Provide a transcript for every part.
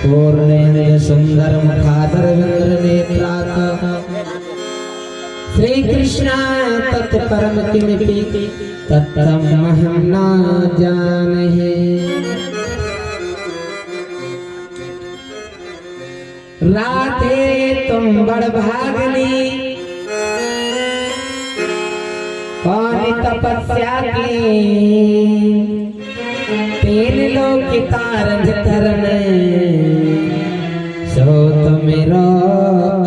पूर्णेन्द्र सुंदर मुखादर विंद्र नेत्राक श्री कृष्ण तत्परम किमिति तत्तमहं न जानहि। राधे तुम बड़ भागनी कौन तपस्या की तीन लोक कारज करने सो तुमेरो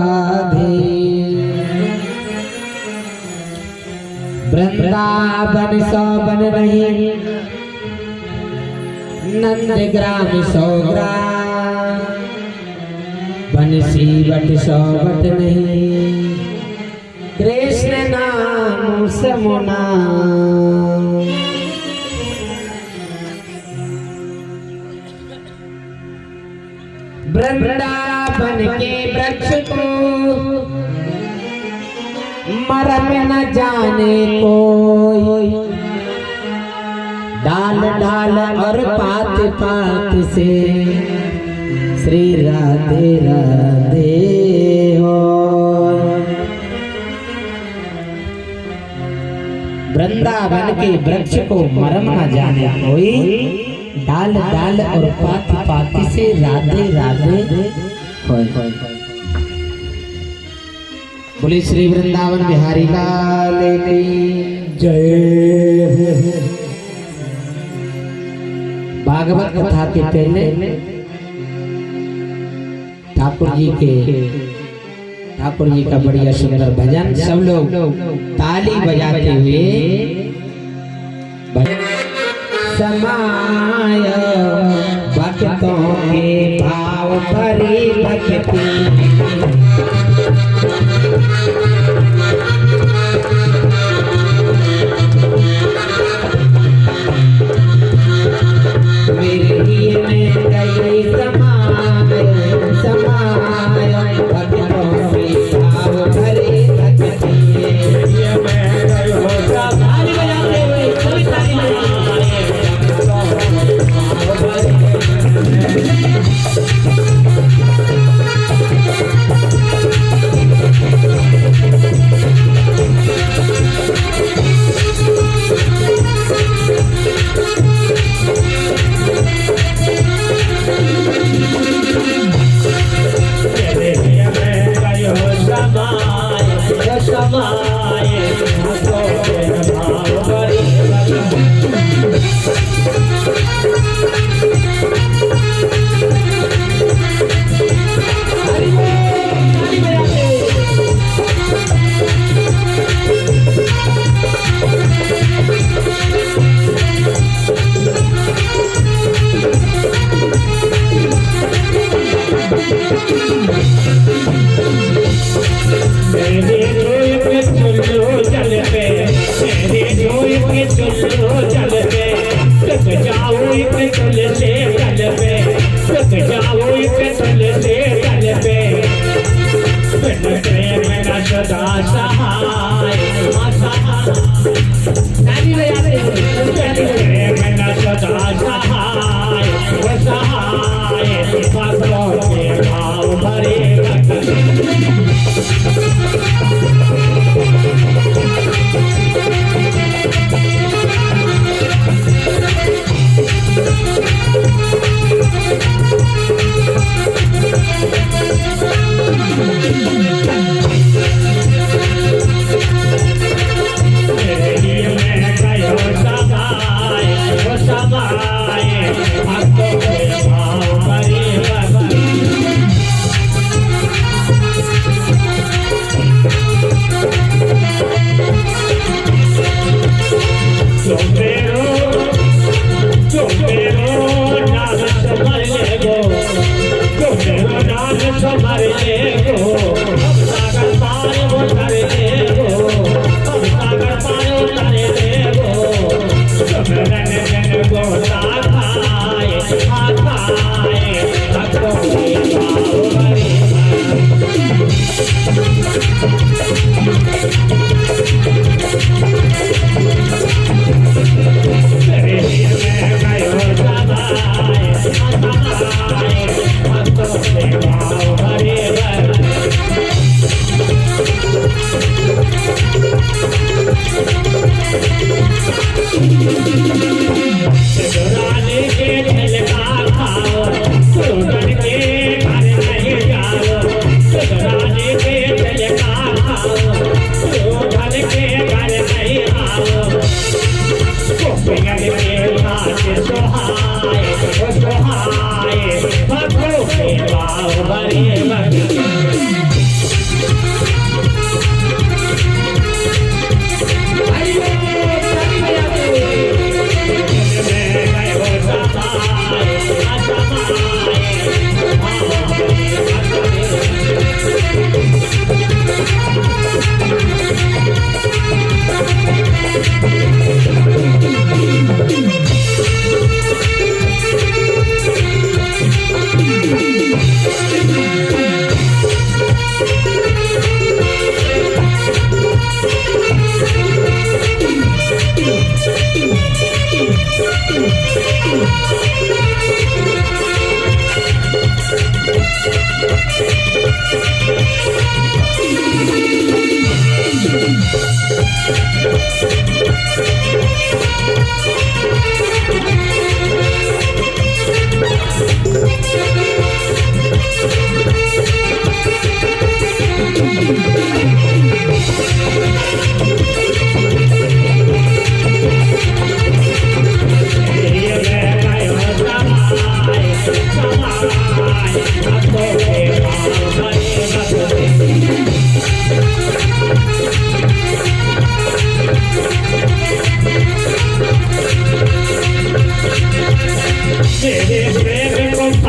आधे। वृंदावन सौवन नहीं नंद ग्राम सौ ग्राम बंसी बट सौ बट नहीं कृष्ण नाम समुना। वृंदावन के वृक्ष को मरम न जाने कोई डाल डाल और पात पात से श्री राधे राधे हो। वृंदावन के वृक्ष को मरम न जाने कोई डाल डाल और पाती पाती से राधे राधे होय। बोले श्री वृंदावन बिहारी लाल की जय। भागवत कथा के पहले ठाकुर जी का बढ़िया सुंदर भजन सब लोग ताली बजाते हुए समाय भक्तों के भाव भरी भक्ति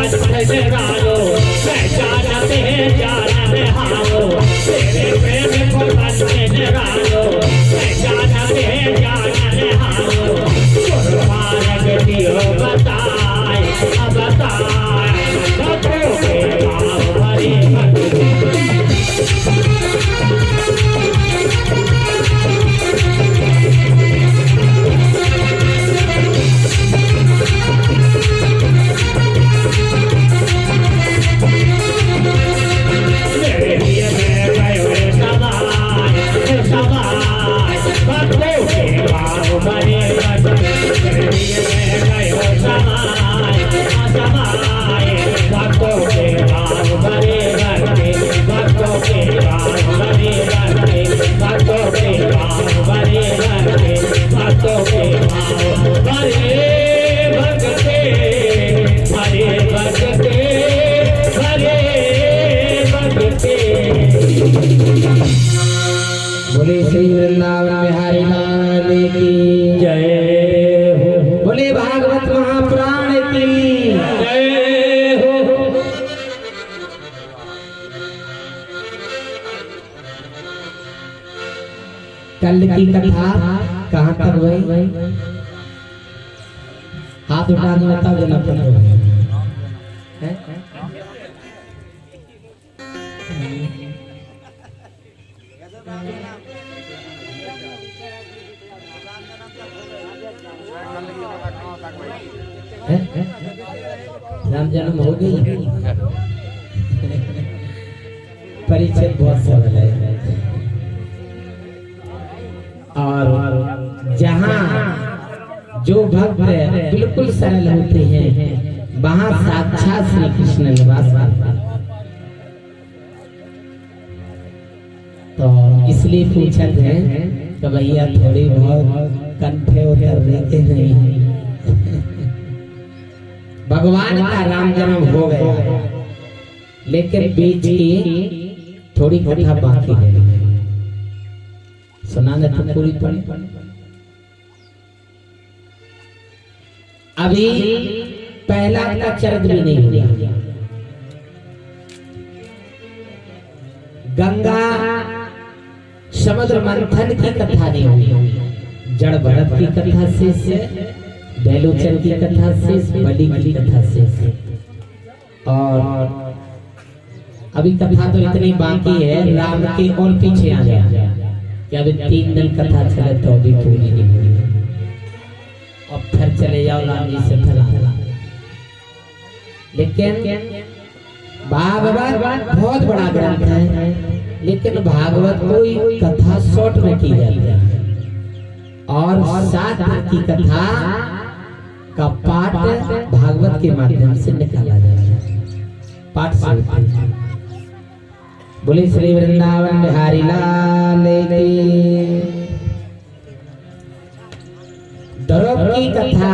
पंथ निरालो पहचानते जान हारो तेरे प्रेम को पंथ निरालो पहचानते जान हारो कुर्बान दियो बताए अब बताए भक्तों के भाव भरे बोले श्री वृंदावन बिहारी लाल की जय हो। बोले भागवत महापुराण की जय हो। कल की कथा कहाँ तक हुई? हाथ उठा के बताओ जना राम जन्म हो गई। परिचय बहुत सरल है और जहाँ जो भक्त बिल्कुल सरल होते हैं वहाँ साक्षात श्री कृष्ण निवास करते हैं। तो इसलिए पूछते हैं तो भैया थोड़ी बहुत कंठे उतर देते नहीं। भगवान का राम जन्म हो गया लेकिन बीच की थोड़ी कथा बाकी है। सुनाने तो पूरी पड़ी। अभी पहला का चरित्र भी नहीं हुआ। गंगा समुद्र मंथन की कथा नहीं हुई। जड़ भरत की कथा से बेलूचन की कथा से बलि की कथा से और अभी कथा तो इतनी बाकी है। राम के और पीछे आ जाए कि अभी 3 दिन कथा चले तो अभी पूरी नहीं हुई और फिर चले जाओ राम जी से फला। लेकिन भागवत बहुत बड़ा ग्रंथ है लेकिन भागवत कोई कथा शॉर्ट में की जाती है और 7 की कथा का पाठ भागवत के माध्यम से निकाला जाता है। पाठ से बोले श्री वृंदावन बिहारी लाल की। द्रौपदी की कथा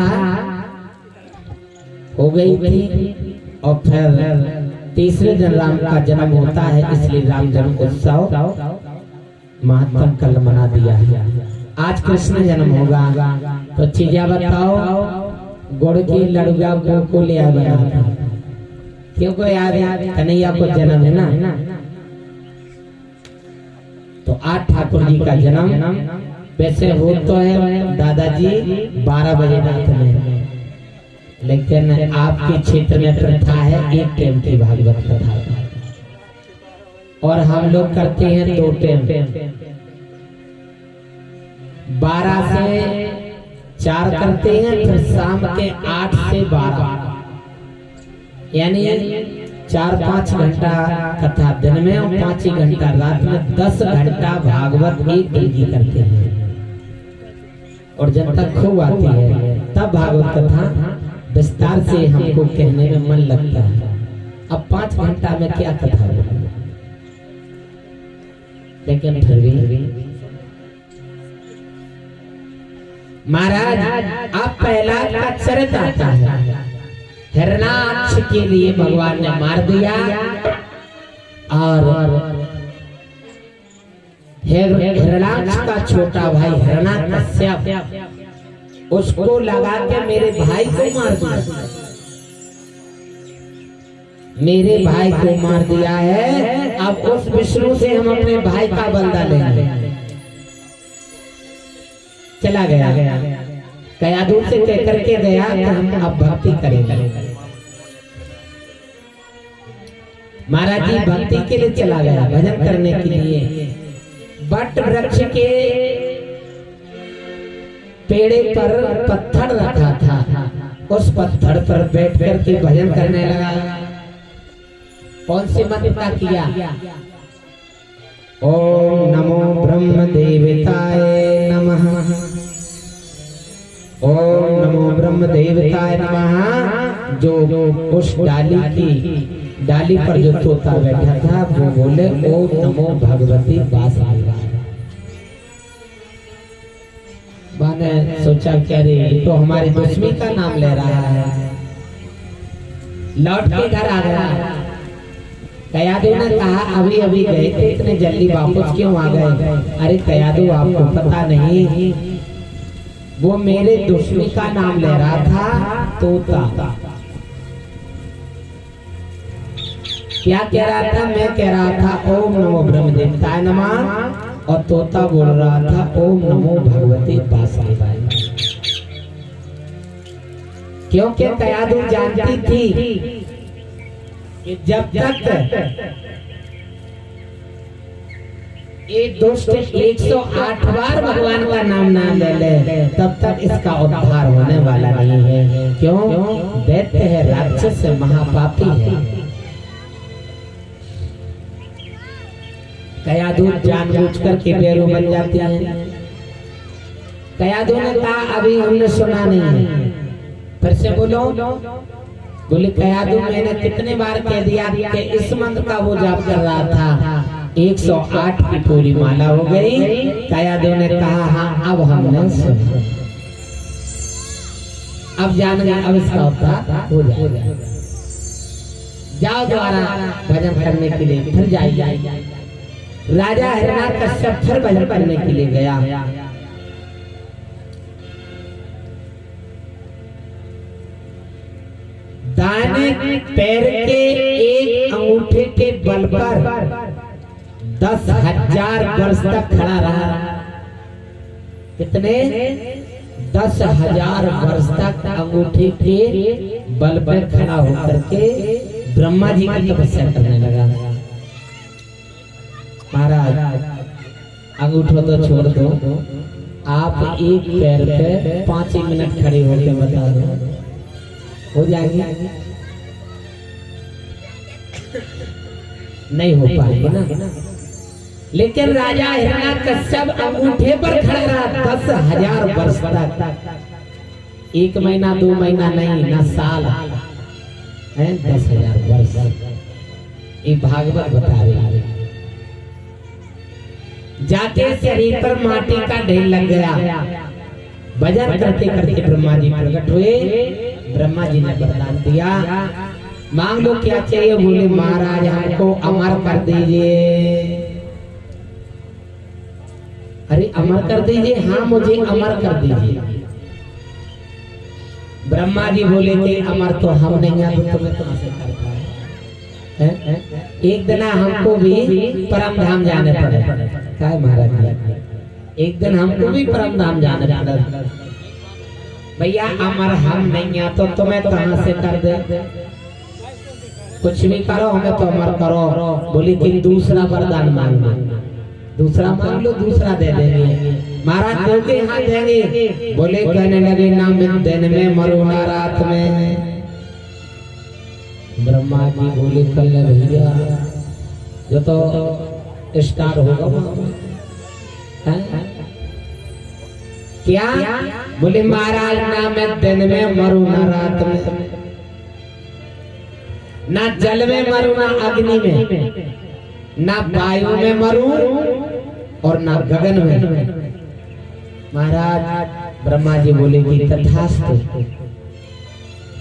हो गई थी और फिर तीसरे दिन राम का जन्म होता है इसलिए राम जन्म उत्सव महात्म कल मना दिया है। आज कृष्ण जन्म होगा तो चीजा बताओ। गुड़ की लड़ुआ को ले आया क्योंकि याद कन्हैया को जन्म है ना। तो आज ठाकुर जी का जन्म वैसे हो तो है दादाजी 12 बजे रात में, लेकिन आपके क्षेत्र में प्रथा है 1 टाइम की भागवत कथा और हम लोग करते हैं 2 टाइम। 12 से 4 करते हैं फिर शाम के 8 से 12 यानी 4-5 घंटा कथा दिन में और 5 घंटा रात में 10 घंटा भागवत एक दिन की करते हैं। और जब तक खूब आती है तब भागवत कथा विस्तार से हमको कहने में मन लगता है। अब 5 घंटा में क्या कथा होगी, लेकिन फिर भी महाराज अब पहला का चरित्र आता है। हिरणाक्ष के लिए भगवान ने मार दिया और हिरणाक्ष का छोटा भाई हिरण्याकश्यप उसको लगा के मेरे भाई को मार दिया। मेरे भाई को मार दिया है, अब उस विष्णु से हम अपने भाई का बदला लेंगे। चला गया। कयाधु से कह करके गया कि हम अब भक्ति करेंगे। महाराज जी भक्ति के लिए चला गया, भजन करने के लिए। बट वृक्ष के पेड़े पर पत्थर रखा था, उस पत्थर पर बैठ करके भजन करने लगा। कौन सी मंत्र का किया? ओम नमो ब्रह्म देवताय नमः, ओम नमो ब्रह्म देवताय नमः। जो उस डाली पर जो तोता बैठा था वो बोले ओम नमो भगवती वासुदेवाय। मैंने सोचा क्या रे, ये तो हमारे दुश्मनी का नाम ले रहा है। लौट के घर आ गया। कयाधु ने कहा अभी अभी गए थे, इतने जल्दी वापस क्यों आ गए? अरे कयाधु आपको पता नहीं, वो मेरे दुश्मनी का नाम ले रहा था, तोता। क्या कह रहा था? मैं कह रहा था ओम नमो ब्रह्म देवताय नमः, और तोता बोल रहा था ओम नमो भगवते वासुदेवाय। क्योंकि कयाधु जानती थी कि जब तक एक दुष्ट 108 बार भगवान का नाम ना ले ले तब तक इसका उद्धार होने वाला नहीं है। क्यों? दैत्य है, राक्षस है, महापापी है। कयाधु जानबूझ करके बेरू बन जाती है। कयाधु ने कहा अभी हमने सुना नहीं है, फिर से बोलो। बोले कयाधु मैंने कितने बार कह दिया कि इस मंत्र का वो जाप कर रहा था। 108 की पूरी माला हो गई। कयाधु ने कहा हाँ अब हमने सुना, अब जान गया, अब इसका उद्धार हो जाएगा। जाओ द्वारा भजन करने के लिए फिर जाइए। राजा हिरण्याकश्यप फिर भजन करने के लिए गया। दाहिने पैर के एक अंगूठे के बल पर 10,000 वर्ष तक खड़ा रहा। कितने? 10,000 वर्ष तक अंगूठे के बल पर खड़ा होकर के ब्रह्मा जी की तपस्या करने लगा। महाराज अंगूठो तो छोड़ दो, आप एक पैर पे 5 मिनट खड़े होकर बता दो, हो जाएगी? नहीं हो पाएगी ना। लेकिन राजा हिरण्याकश्यप अंगूठे पर खड़ा रहा 10,000 वर्ष तक। 1 महीना 2 महीना नहीं ना साल है, 10,000 वर्ष। ये भागवत बता रही है। जाके शरीर पर माटी का ढेर लग गया। भजन करते करते ब्रह्मा जी प्रकट हुए। ब्रह्मा जी ने वरदान दिया, मांग लो क्या चाहिए। बोले महाराज हमको अमर कर दीजिए। अरे अमर कर दीजिए? हाँ मुझे अमर कर दीजिए। ब्रह्मा जी बोले कि अमर तो हम नहीं है, तो तुम्हें कहां से कर पाए? एक दिन हमको भी परम धाम जाने पड़े। क्या है महाराज? एक दिन हमको भी परम धाम जाने पड़े। भैया अमर हम नहीं है तो तुम्हें कहां से कर दे? कुछ भी करो हमें तो अमर करो। बोली कि दूसरा वरदान मांगना। दूसरा मांग लो, दूसरा दे देंगे। महाराज दोगे? हाँ देंगे। बोले कहने लगे ना मैं दिन में मरू ना रात में। ब्रह्मा जी बोले कल भैया जो तो स्टार्ट होगा क्या? बोले महाराज ना मैं दिन में मरू ना रात में, ना जल में मरू ना अग्नि में, ना वायु में मरू और ना गगन में। महाराज ब्रह्मा जी बोले कि तथास्तु।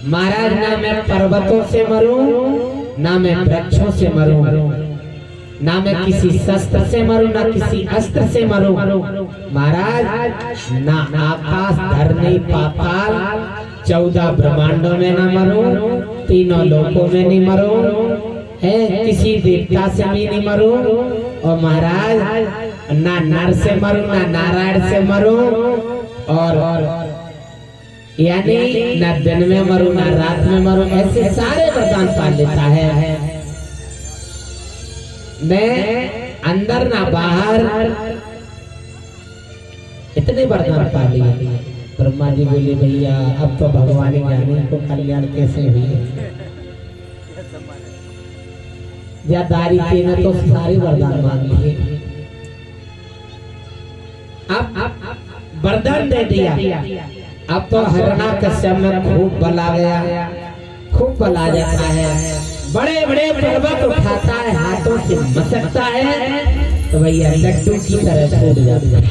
महाराज ना मैं पर्वतों से मरूं, ना मैं वृक्षों से मरूं, ना मैं किसी शस्त्र से मरूं, ना किसी अस्त्र से मरूं। महाराज ना आकाश धरनी पाताल 14 ब्रह्मांडों में ना मरूं, तीनों लोकों में नहीं मरूं, है किसी देवता से भी नहीं मरूं, और महाराज ना नर से मरूं ना नारायण से मरूं, और यानी ना दिन में मरूं ना रात में मरूं, ऐसे सारे वरदान पा लेता है। मैं अंदर ना बाहर, इतने वरदान पा लिए। ब्रह्मा जी बोले भैया अब तो भगवान ज्ञानी को कल्याण कैसे हुई, या दारी के न तो सारे वरदान मांग लिए। अब वरदान दे दिया, अब तो हिरण्याकश्यप में खूब बल आ गया, खूब बल आ जाता है, बड़े बड़े पर्वत उठाता है, हाथों से मसकता है तो भैया लड्डू की तरह फूट जाता है।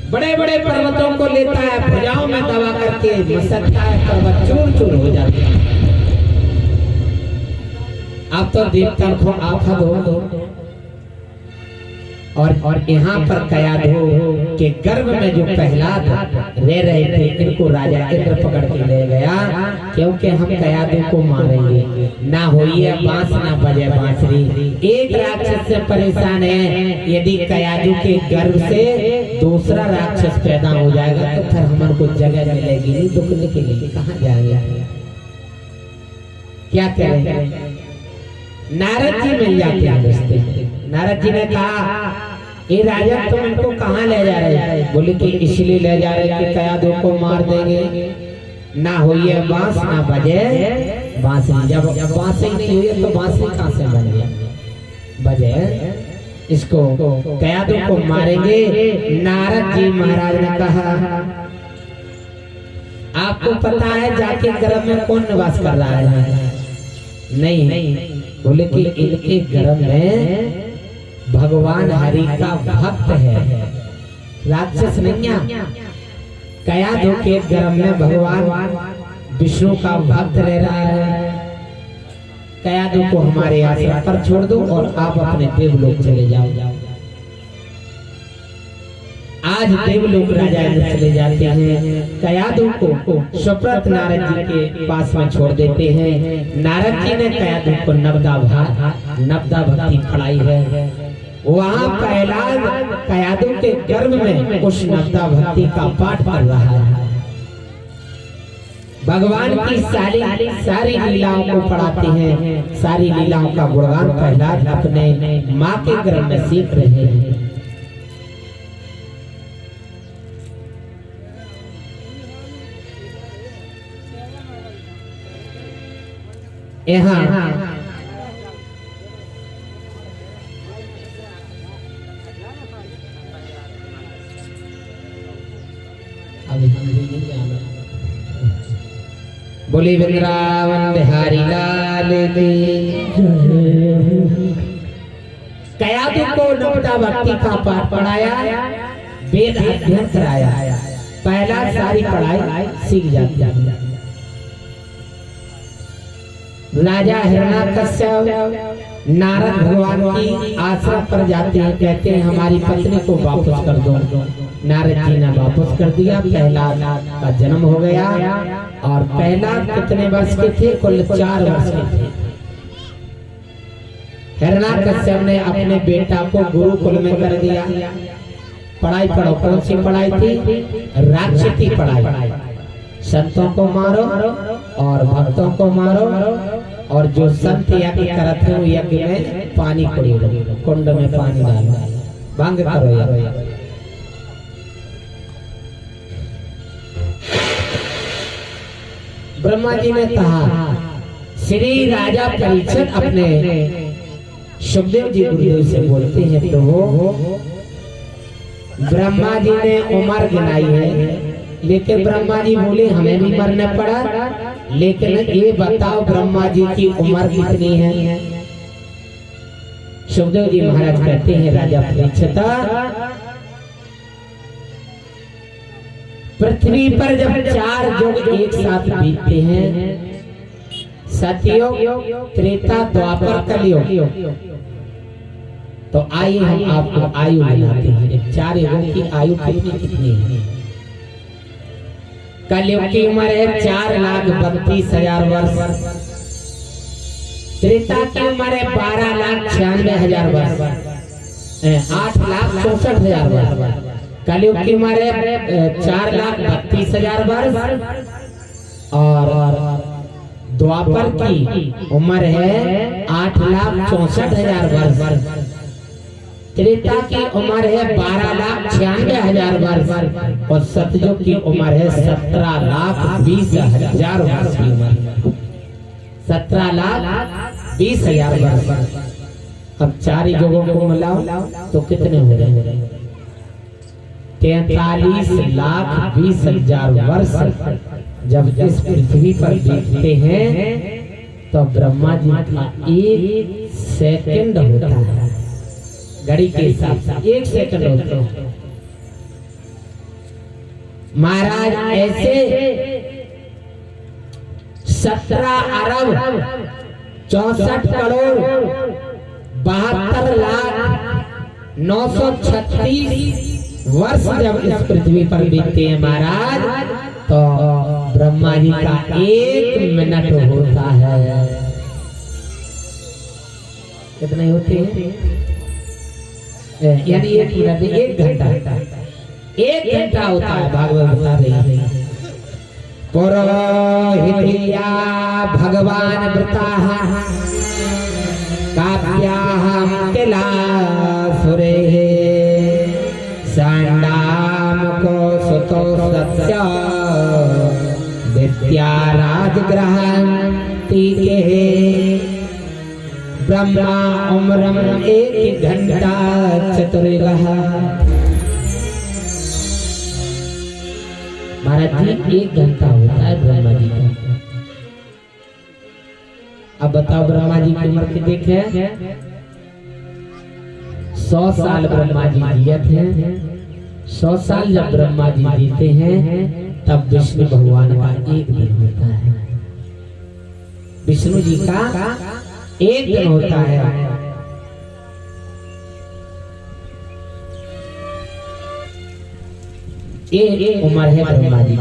बड़े बड़े पर्वतों को लेता है, भुजाओं में दबा करके मसकता है, पर्वत चूर चूर हो जाते हैं। अब तो देवता को आफत हो, और यहाँ पर कयाधु के गर्भ में जो प्रहलाद रह रहे थे, इनको राजा इंद्र पकड़ के ले गया, क्योंकि हम कयाधु को मारेंगे, ना होइए बांस ना बजे बांसुरी। एक राक्षस से परेशान है, यदि कयाधु के गर्भ से दूसरा राक्षस पैदा हो जाएगा तो फिर हमारे को जगह मिलेगी नहीं दुखने के लिए, कहाँ जाएगा, क्या करेंगे। नारद जी मिल जाते हैं रास्ते। नारद जी ने कहा ये राजा तुम इनको कहाँ ले जा रहे हैं? बोले कि इसलिए ले जा रहे कि कयाधु को मार देंगे, ना होइए बांस ना बजे बांसुरी। जब बांसुरी नहीं हुई तो बांसुरी कहाँ से बन गया, बजे इसको कयाधु को मारेंगे। नारद जी महाराज ने कहा आपको पता है जाके गर्भ में कौन निवास कर रहा है? नहीं। बोले कि इनके गर्भ में भगवान हरि का भक्त है, राक्षस नहीं है। कयाधु के गर्भ में भगवान विष्णु का भक्त रह रहा है। कयाधु को हमारे आश्रम पर छोड़ दो और आप अपने देवलोक चले जाओ। आज देवलोक राजा चले जाते हैं, कयाधु को सुप्रत नारद जी के पास में छोड़ देते हैं। नारद जी ने कयाधु को नवदा भक्ति पढ़ाई है। वहाँ प्रहलाद कयाधु के गर्भ में उस नवदा भक्ति का पाठ कर रहा है। भगवान की सारी लीलाओं को पढ़ाते हैं, सारी लीलाओं का गुणगान प्रहलाद अपने माँ के गर्भ में सीख रहे हैं। यहाँ बोली वृंदावन बिहारी लाल की। कयाधु को नवदा भक्ति का पाठ पढ़ाया, वेद अध्ययन कराया, पहला सारी पढ़ाई सीख जाता है। राजा हिरण्याकश्यप नारद भगवान की आश्रम पर जाते हैं, कहते हैं हमारी पत्नी को वापस कर दो। नारद जी ने वापस कर दिया। प्रहलाद का जन्म हो गया, और प्रहलाद कितने वर्ष के थे? कुल 4 वर्ष के थे। हिरण्याकश्यप ने अपने बेटा को गुरुकुल में कर दिया। पढ़ाई पढ़ो, कौन सी पढ़ाई थी? राक्षसी पढ़ाई। संतों को मारो और भक्तों को मारो, और जो संत यज्ञ करते हो यज्ञ में पानी पड़ो, कुंड में पानी डालो, भंग करो। ब्रह्मा जी ने कहा, श्री राजा परीक्षित अपने सुखदेव जी गुरुदेव से बोलते हैं, तो वो ब्रह्मा जी ने उम्र गिनाई है, लेकिन ब्रह्मा जी बोले हमें भी मरना पड़ा, लेकिन ये बताओ ब्रह्मा जी की उम्र कितनी है? सुखदेव जी महाराज कहते हैं, राजा परीक्षित, पृथ्वी पर जब 4 युग एक साथ बीतते हैं, सतयुग, त्रेता, द्वापर, कलयुग, तो आइए हम आपको आयु बताते हैं। 4 युगों की आयु कितनी है? कलयुग की उम्र है 4,32,000 वर्ष। त्रेता की उम्र है 12,96,000 वर्ष, 8,64,000 वर्ष। कलयुग की उम्र है 4,32,000 वर्ष और द्वापर की उम्र है 8,64,000 वर्ष। त्रेता की उम्र है 12,96,000 वर्ष और सतयुग की उम्र है 17,20,000 वर्ष की उम्र, 17,20,000 वर्ष। अब चार युगों को मिलाओ तो कितने हो रहे? 43,20,000 वर्ष जब इस पृथ्वी पर बीतते हैं तो ब्रह्मा जी का 1 सेकंड होता है। घड़ी के हिसाब से 1 सेकंड होता है। महाराज ऐसे 17 अरब 64 करोड़ 72,936 वर्ष जब इस पृथ्वी पर बीतते हैं महाराज तो ब्रह्मा जी का 1 मिनट होता है। कितने होते हैं? यानी 1 मिनट 1 घंटा, 1 घंटा होता है। भागवत बता रही है पुरोहित्या भगवान वृताः काव्याः किलासुरेः सांडाम को सुतो सत्य विद्या राजग्रहंति ब्रह्मा उम्रम 1 घंटा चतुर्गः। महाराज जी 1 घंटा होता है ब्रह्मा जी का। अब बताओ ब्रह्मा जी की उम्र कितनी है? 100 साल ब्रह्मा जी जिए थे। 100 साल जब ब्रह्मा जी जीते हैं तब विष्णु भगवान का 1 दिन होता है। विष्णु जी का 1 दिन होता है। ये उम्र है ब्रह्मा जी।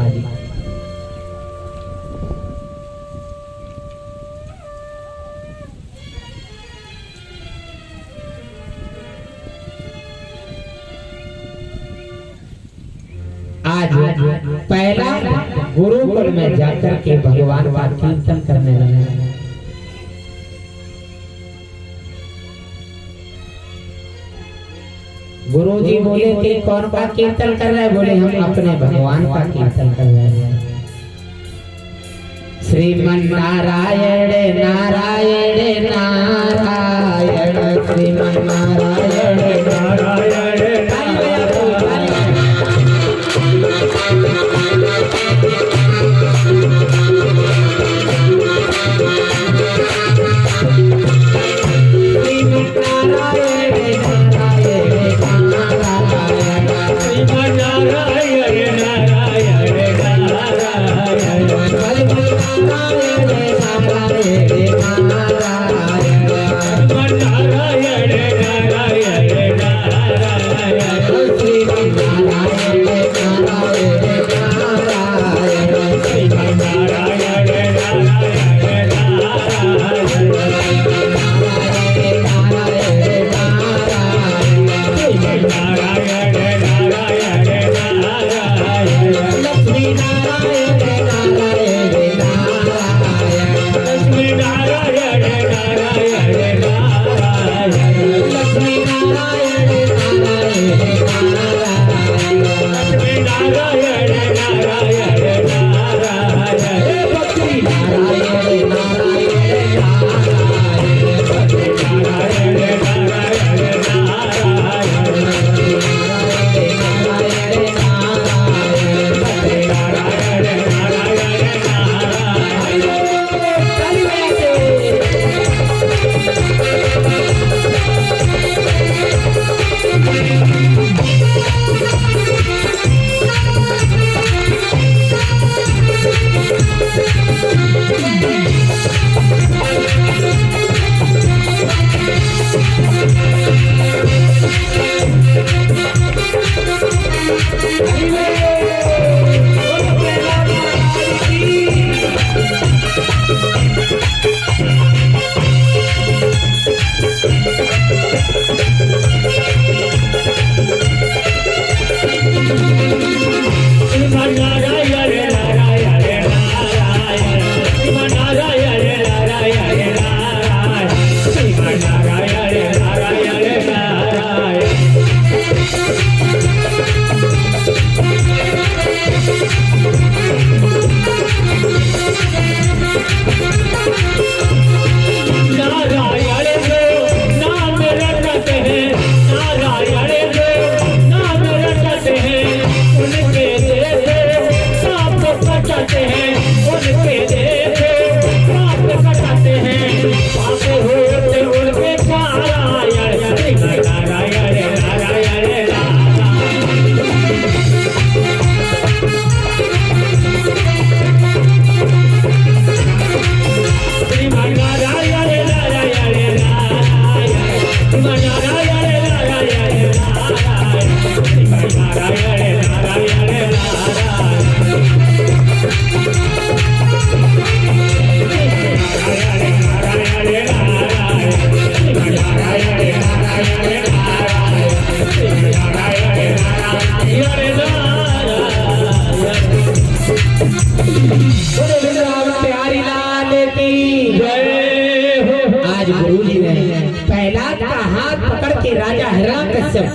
आज पहला गुरुकुल में जाकर के भगवान का कीर्तन करने लगे। गुरु जी बोले कि कौन का कीर्तन कर रहे हैं? बोले हम अपने भगवान का कीर्तन कर रहे हैं। श्रीमन नारायण नारायण नारायण श्रीमन नारायण नारायण।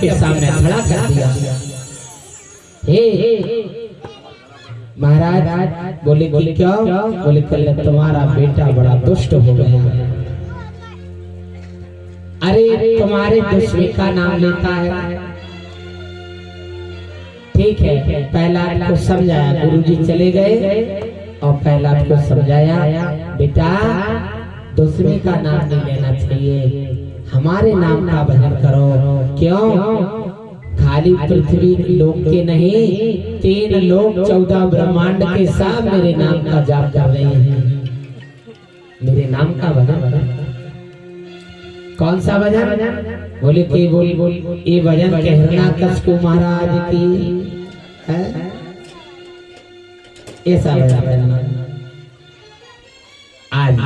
सबके सामने खड़ा कर दिया। हे महाराज बोले कि क्यों? बोले कल तुम्हारा बेटा बड़ा दुष्ट हो गया। अरे तुम्हारे दुश्मनी का नाम लेता है। ठीक है, पहला को समझाया, गुरुजी चले गए और पहला को समझाया, बेटा दुश्मनी का नाम नहीं लेना चाहिए, हमारे नाम का भजन करो। क्यों? खाली पृथ्वी लोक के नहीं, 3 लोक 14 ब्रह्मांड के सब मेरे नाम का जाप कर रहे हैं। मेरे नाम का भजन। कौन सा भजन? बोले कि बोल ये भजन हिरण्याकश्यप महाराज की है, ऐसा भजन। आज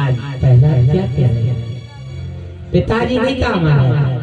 पहला क्या कह रहे हैं? पिताजी नहीं कहा हमारा,